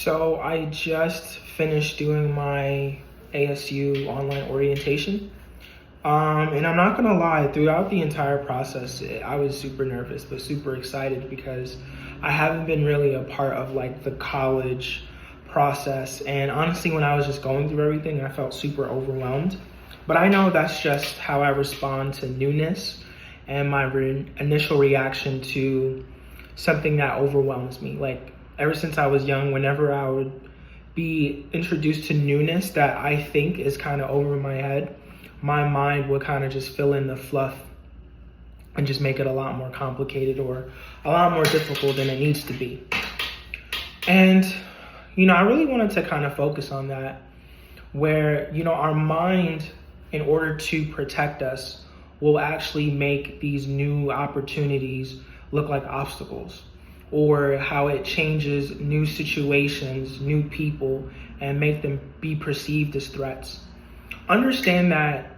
So I just finished doing my ASU online orientation. And I'm not gonna lie, throughout the entire process, I was super nervous, but super excited because I haven't been really a part of like the college process. And honestly, when I was just going through everything, I felt super overwhelmed. But I know that's just how I respond to newness and my initial reaction to something that overwhelms me. Like ever since I was young, whenever I would be introduced to newness that I think is kind of over my head, my mind would kind of just fill in the fluff and just make it a lot more complicated or a lot more difficult than it needs to be. And, I really wanted to kind of focus on that where, our mind, in order to protect us, will actually make these new opportunities look like obstacles, or how it changes new situations, new people, and make them be perceived as threats. Understand that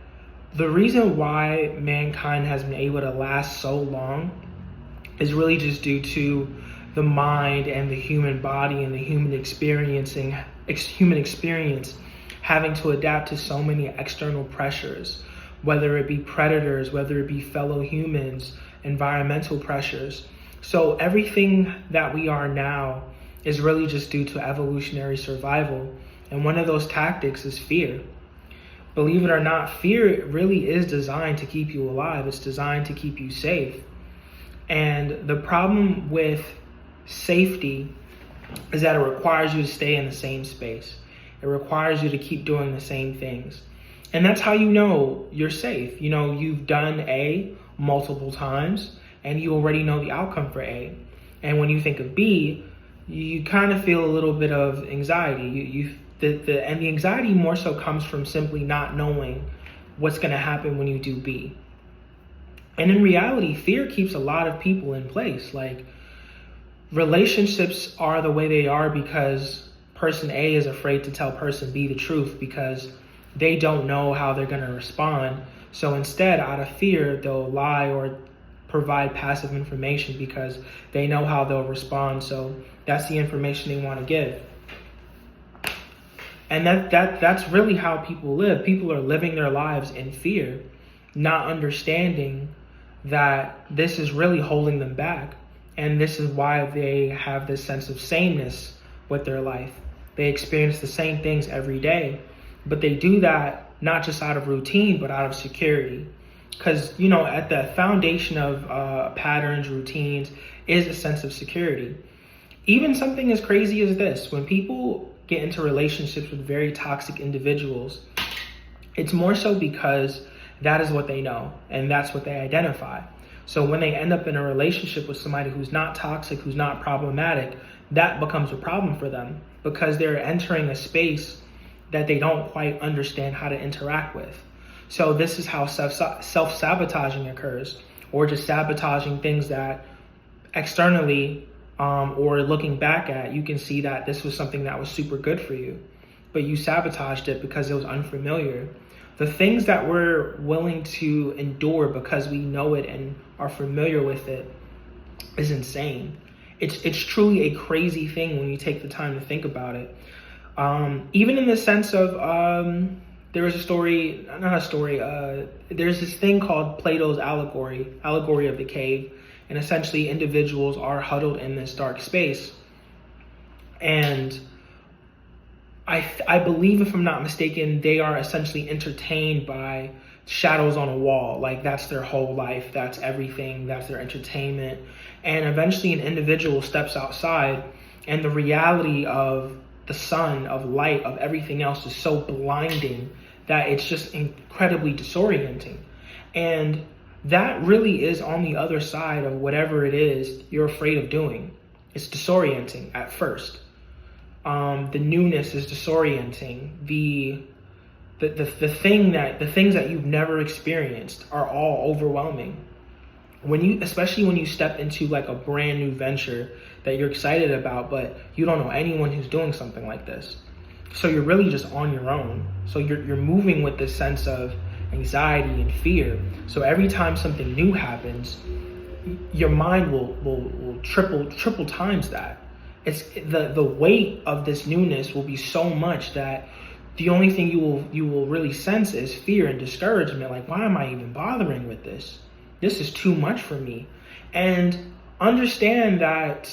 the reason why mankind has been able to last so long is really just due to the mind and the human body and the human experience having to adapt to so many external pressures, whether it be predators, whether it be fellow humans, environmental pressures. So everything that we are now is really just due to evolutionary survival. And one of those tactics is fear. Believe it or not, fear really is designed to keep you alive. It's designed to keep you safe. And the problem with safety is that it requires you to stay in the same space. It requires you to keep doing the same things. And that's how you know you're safe. You've done A multiple times and you already know the outcome for A. And when you think of B, you kind of feel a little bit of anxiety. And the anxiety more so comes from simply not knowing what's going to happen when you do B. And in reality, fear keeps a lot of people in place. Like, relationships are the way they are because person A is afraid to tell person B the truth because they don't know how they're going to respond. So instead, out of fear, they'll lie or provide passive information because they know how they'll respond. So that's the information they want to give. And that's really how people live. People are living their lives in fear, not understanding that this is really holding them back. And this is why they have this sense of sameness with their life. They experience the same things every day, but they do that not just out of routine, but out of security. Because, at the foundation of patterns, routines, is a sense of security. Even something as crazy as this, when people get into relationships with very toxic individuals, it's more so because that is what they know and that's what they identify. So when they end up in a relationship with somebody who's not toxic, who's not problematic, that becomes a problem for them because they're entering a space that they don't quite understand how to interact with. So this is how self-sabotaging occurs, or just sabotaging things that externally or looking back at, you can see that this was something that was super good for you, but you sabotaged it because it was unfamiliar. The things that we're willing to endure because we know it and are familiar with it is insane. It's truly a crazy thing when you take the time to think about it. Even in the sense of, there's this thing called Plato's allegory of the cave. And essentially individuals are huddled in this dark space. And I believe, if I'm not mistaken, they are essentially entertained by shadows on a wall. Like, that's their whole life. That's everything. That's their entertainment. And eventually an individual steps outside and the reality of the sun, of light, of everything else is so blinding that it's just incredibly disorienting. And that really is on the other side of whatever it is you're afraid of doing. It's disorienting at first. The newness is disorienting. The things that you've never experienced are all overwhelming. Especially when you step into like a brand new venture that you're excited about, but you don't know anyone who's doing something like this. So you're really just on your own. So you're moving with this sense of anxiety and fear. So every time something new happens, your mind will triple times that. It's the weight of this newness will be so much that the only thing you will really sense is fear and discouragement. Like, why am I even bothering with this? This is too much for me. And understand that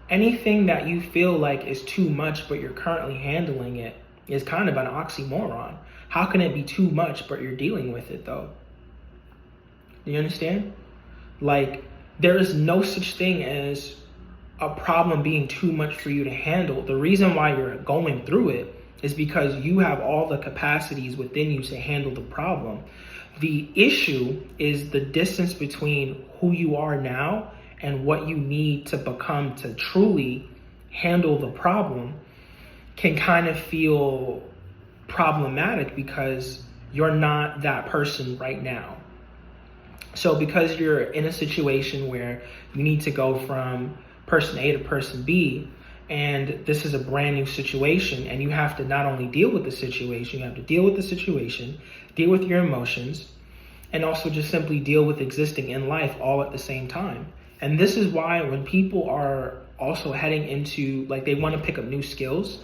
anything that you feel like is too much but you're currently handling it is kind of an oxymoron. How can it be too much but you're dealing with it though? Do you understand? Like, there is no such thing as a problem being too much for you to handle. The reason why you're going through it is because you have all the capacities within you to handle the problem. The issue is the distance between who you are now and what you need to become to truly handle the problem can kind of feel problematic because you're not that person right now. So because you're in a situation where you need to go from person A to person B, and this is a brand new situation, and you have to not only deal with the situation, you have to deal with the situation, deal with your emotions, and also just simply deal with existing in life all at the same time. And this is why when people are also heading into, like, they want to pick up new skills,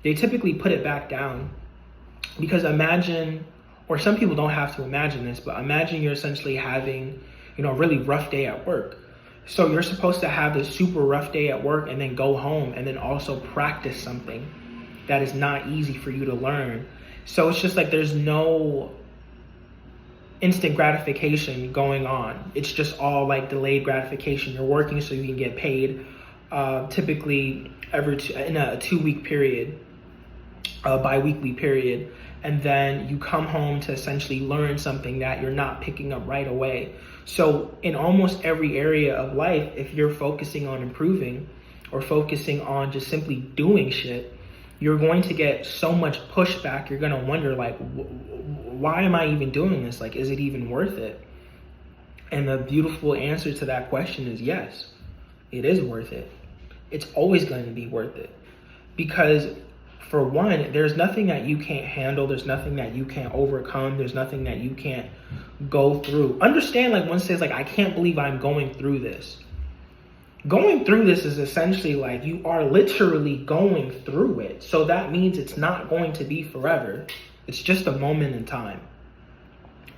they typically put it back down. Because imagine, or some people don't have to imagine this, but imagine you're essentially having, a really rough day at work. So you're supposed to have this super rough day at work and then go home and then also practice something that is not easy for you to learn. So it's just like there's no instant gratification going on. It's just all like delayed gratification. You're working so you can get paid, typically in a 2-week period, bi-weekly period. And then you come home to essentially learn something that you're not picking up right away. So in almost every area of life, if you're focusing on improving or focusing on just simply doing shit, you're going to get so much pushback. You're going to wonder, like, why am I even doing this? Like, is it even worth it? And the beautiful answer to that question is yes, it is worth it. It's always going to be worth it. Because for one, there's nothing that you can't handle. There's nothing that you can't overcome. There's nothing that you can't go through. Understand, like, one says, like, I can't believe I'm going through this. Going through this is essentially like you are literally going through it. So that means it's not going to be forever. It's just a moment in time.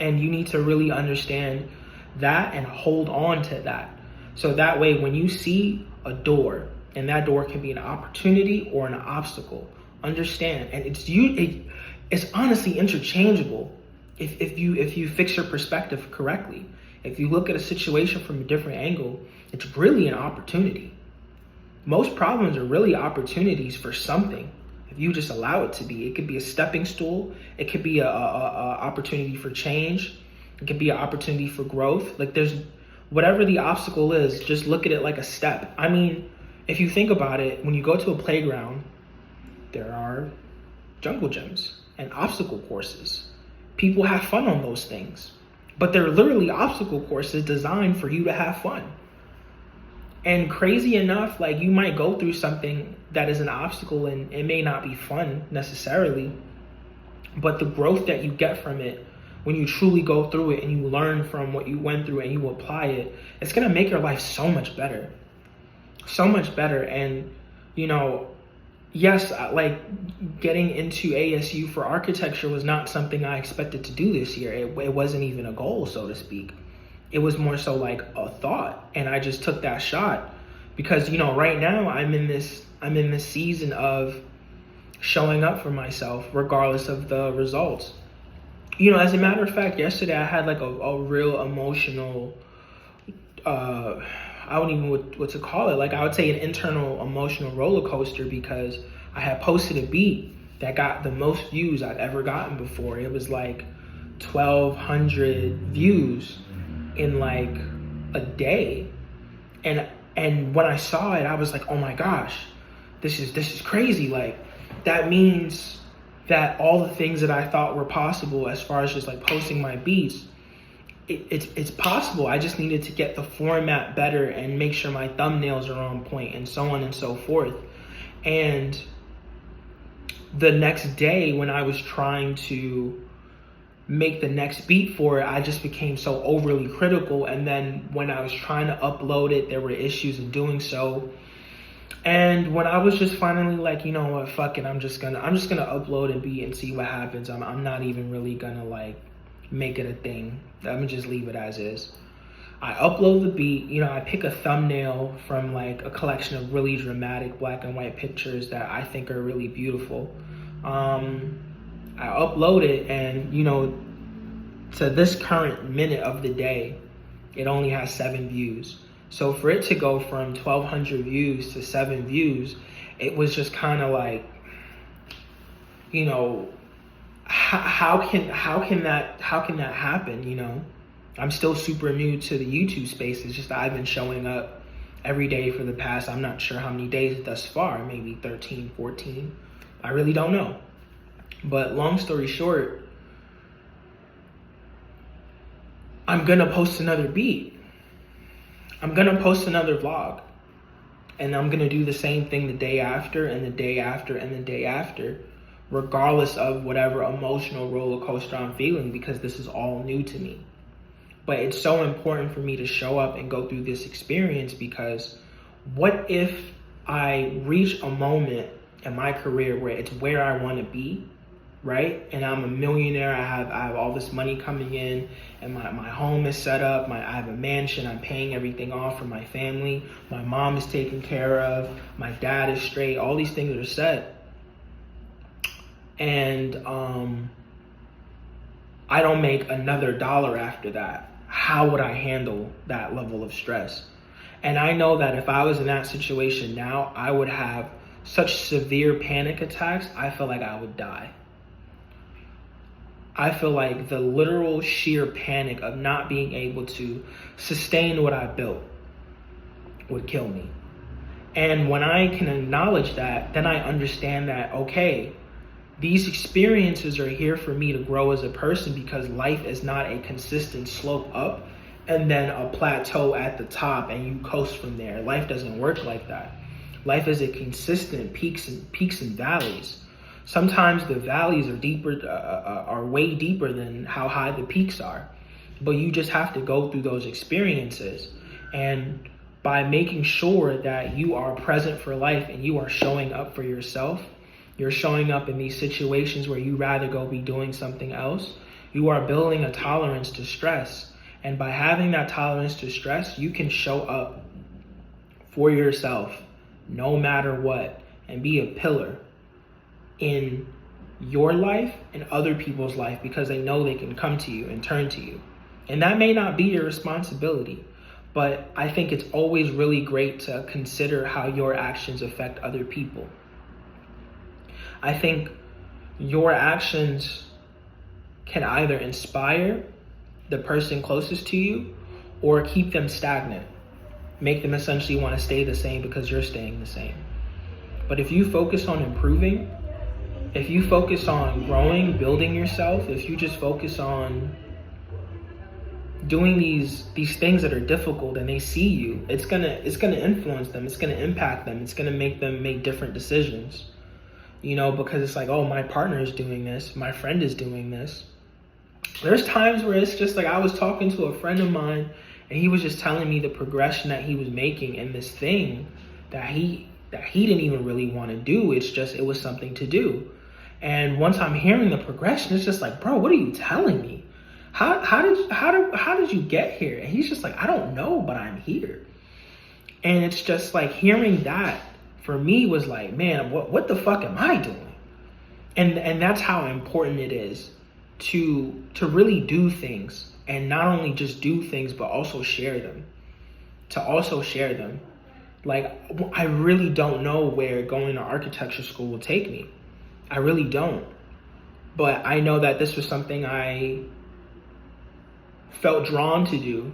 And you need to really understand that and hold on to that. So that way, when you see a door, and that door can be an opportunity or an obstacle, understand. And it's honestly interchangeable if you fix your perspective correctly. If you look at a situation from a different angle, it's really an opportunity. Most problems are really opportunities for something. If you just allow it to be, it could be a stepping stool. It could be a opportunity for change. It could be an opportunity for growth. Like, there's whatever the obstacle is, just look at it like a step. I mean, if you think about it, when you go to a playground, there are jungle gyms and obstacle courses. People have fun on those things, but they're literally obstacle courses designed for you to have fun. And crazy enough, like, you might go through something that is an obstacle and it may not be fun necessarily, but the growth that you get from it, when you truly go through it and you learn from what you went through and you apply it, it's going to make your life so much better. So much better. And, yes, like, getting into ASU for architecture was not something I expected to do this year. It wasn't even a goal, so to speak. It was more so like a thought, and I just took that shot because, right now I'm in this season of showing up for myself regardless of the results. As a matter of fact, yesterday I had like a real emotional, I don't even know what to call it. Like, I would say an internal emotional roller coaster because I had posted a beat that got the most views I've ever gotten before. It was like 1,200 views in like a day. And when I saw it, I was like, oh my gosh, this is crazy. Like, that means that all the things that I thought were possible as far as just like posting my beats, it's possible. I just needed to get the format better and make sure my thumbnails are on point and so on and so forth. And the next day when I was trying to make the next beat for it, I just became so overly critical. And then when I was trying to upload it, there were issues in doing so. And when I was just finally like, you know what, fuck it, I'm just gonna upload a beat and see what happens. I'm not even really gonna like make it a thing. I'm gonna just leave it as is. I upload the beat, you know, I pick a thumbnail from like a collection of really dramatic black and white pictures that I think are really beautiful. I upload it, and you know, to this current minute of the day, it only has 7 views. So for it to go from 1,200 views to 7 views, it was just kind of like, you know, how can that happen? You know, I'm still super new to the YouTube space. It's just that I've been showing up every day for the past, I'm not sure how many days thus far, maybe 13, 14. I really don't know. But long story short, I'm gonna post another beat. I'm gonna post another vlog. And I'm gonna do the same thing the day after and the day after and the day after, regardless of whatever emotional roller coaster I'm feeling, because this is all new to me. But it's so important for me to show up and go through this experience, because what if I reach a moment in my career where it's where I wanna be, right? And I'm a millionaire, I have all this money coming in, and my home is set up, I have a mansion, I'm paying everything off for my family, my mom is taken care of, my dad is straight, all these things are set. And I don't make another dollar after that. How would I handle that level of stress? And I know that if I was in that situation now, I would have such severe panic attacks, I feel like I would die. I feel like the literal sheer panic of not being able to sustain what I built would kill me. And when I can acknowledge that, then I understand that, okay, these experiences are here for me to grow as a person, because life is not a consistent slope up and then a plateau at the top and you coast from there. Life doesn't work like that. Life is a consistent peaks and valleys. Sometimes the valleys are deeper, are way deeper than how high the peaks are. But you just have to go through those experiences. And by making sure that you are present for life and you are showing up for yourself, you're showing up in these situations where you rather go be doing something else, you are building a tolerance to stress. And by having that tolerance to stress, you can show up for yourself no matter what and be a pillar in your life and other people's life, because they know they can come to you and turn to you. And that may not be your responsibility, but I think it's always really great to consider how your actions affect other people. I think your actions can either inspire the person closest to you or keep them stagnant, make them essentially want to stay the same because you're staying the same. But if you focus on improving, if you focus on growing, building yourself, if you just focus on doing these things that are difficult and they see you, it's gonna influence them, it's gonna impact them, it's gonna make them make different decisions. You know, because it's like, oh, my partner is doing this, my friend is doing this. There's times where it's just like, I was talking to a friend of mine and he was just telling me the progression that he was making in this thing that he didn't even really want to do. It's just, it was something to do. And once I'm hearing the progression, it's just like, bro, what are you telling me? How did you get here? And he's just like, I don't know, but I'm here. And it's just like, hearing that for me was like, man, what the fuck am I doing? And that's how important it is to really do things, and not only just do things, but also share them. Like, I really don't know where going to architecture school will take me. I really don't. But I know that this was something I felt drawn to do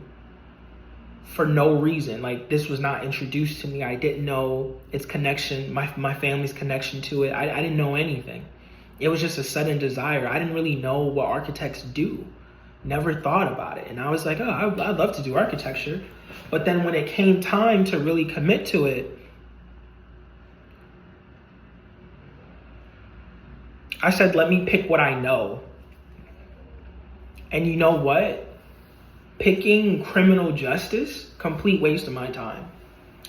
for no reason. Like, this was not introduced to me. I didn't know its connection, my family's connection to it. I didn't know anything. It was just a sudden desire. I didn't really know what architects do. Never thought about it. And I was like, oh, I'd love to do architecture. But then when it came time to really commit to it, I said, let me pick what I know. And you know what? Picking criminal justice, complete waste of my time.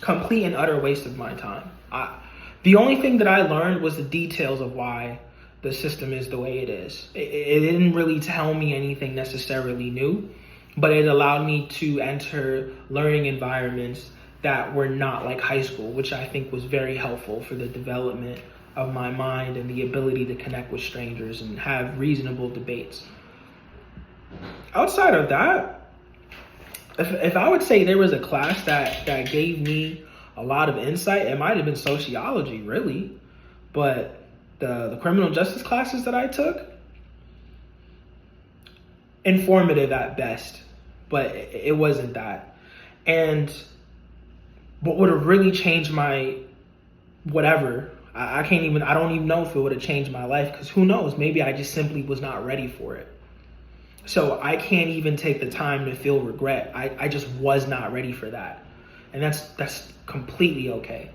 Complete and utter waste of my time. The only thing that I learned was the details of why the system is the way it is. It didn't really tell me anything necessarily new, but it allowed me to enter learning environments that were not like high school, which I think was very helpful for the development of my mind and the ability to connect with strangers and have reasonable debates. Outside of that, if I would say there was a class that gave me a lot of insight, it might have been sociology, really. But the criminal justice classes that I took, informative at best, but it wasn't that. And what would have really changed my whatever, I don't even know if it would have changed my life, because who knows, maybe I just simply was not ready for it. So I can't even take the time to feel regret. I just was not ready for that. And that's completely okay.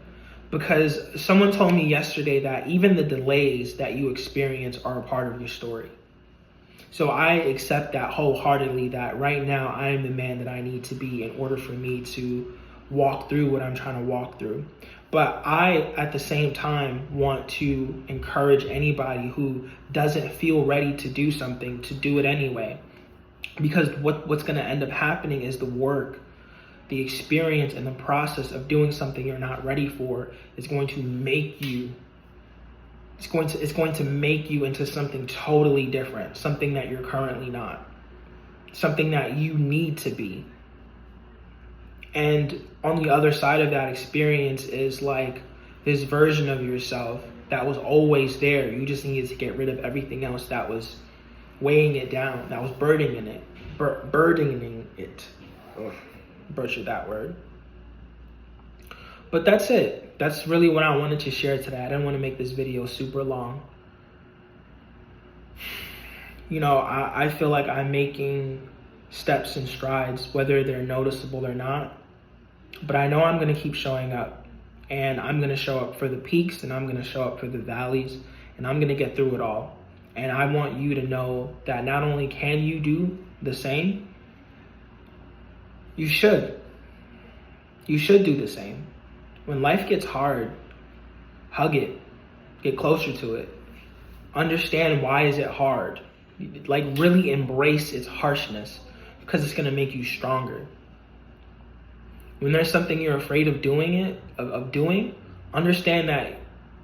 Because someone told me yesterday that even the delays that you experience are a part of your story. So I accept that wholeheartedly, that right now I am the man that I need to be in order for me to walk through what I'm trying to walk through. But I, at the same time, want to encourage anybody who doesn't feel ready to do something to do it anyway. Because what's going to end up happening is the work, the experience, and the process of doing something you're not ready for is going to make you, it's going to make you into something totally different, something that you're currently not, something that you need to be. And on the other side of that experience is like this version of yourself that was always there. You just needed to get rid of everything else that was weighing it down, that was burdening it. Ugh, butchered that word. But that's it. That's really what I wanted to share today. I didn't want to make this video super long. You know, I feel like I'm making steps and strides, whether they're noticeable or not. But I know I'm going to keep showing up. And I'm going to show up for the peaks, and I'm going to show up for the valleys, and I'm going to get through it all. And I want you to know that not only can you do the same, you should. You should do the same. When life gets hard, hug it. Get closer to it. Understand why is it hard. Like, really embrace its harshness, because it's going to make you stronger. When there's something you're afraid of doing, understand that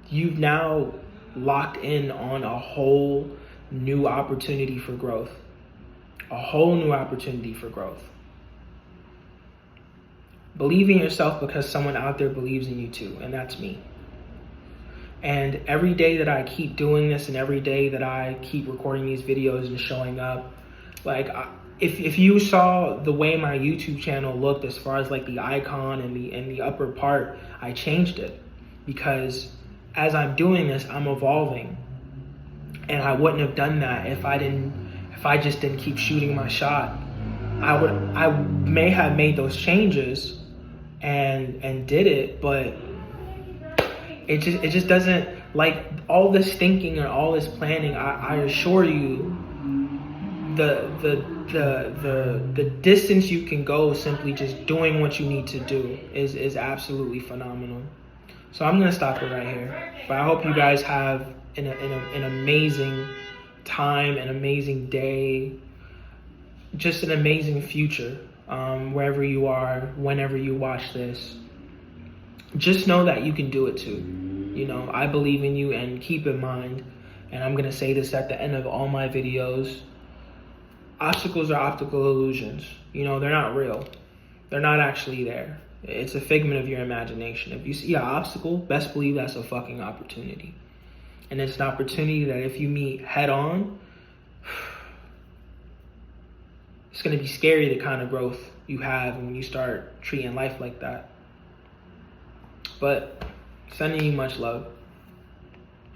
you've now locked in on a whole new opportunity for growth. A whole new opportunity for growth. Believe in yourself because someone out there believes in you too, and that's me. And every day that I keep doing this, and every day that I keep recording these videos and showing up, like, if you saw the way my YouTube channel looked as far as like the icon and the upper part, I changed it because as I'm doing this, I'm evolving. And I wouldn't have done that if I just didn't keep shooting my shot. I may have made those changes and did it, but it just doesn't, like, all this thinking and all this planning, I assure you, the distance you can go simply just doing what you need to do is absolutely phenomenal. So I'm gonna stop it right here. But I hope you guys have an amazing time, an amazing day, just an amazing future, wherever you are, whenever you watch this. Just know that you can do it too. You know, I believe in you, and keep in mind, and I'm gonna say this at the end of all my videos, obstacles are optical illusions. You know, they're not real. They're not actually there. It's a figment of your imagination. If you see an obstacle, best believe that's a fucking opportunity. And it's an opportunity that if you meet head on, it's going to be scary, the kind of growth you have when you start treating life like that. But sending you much love.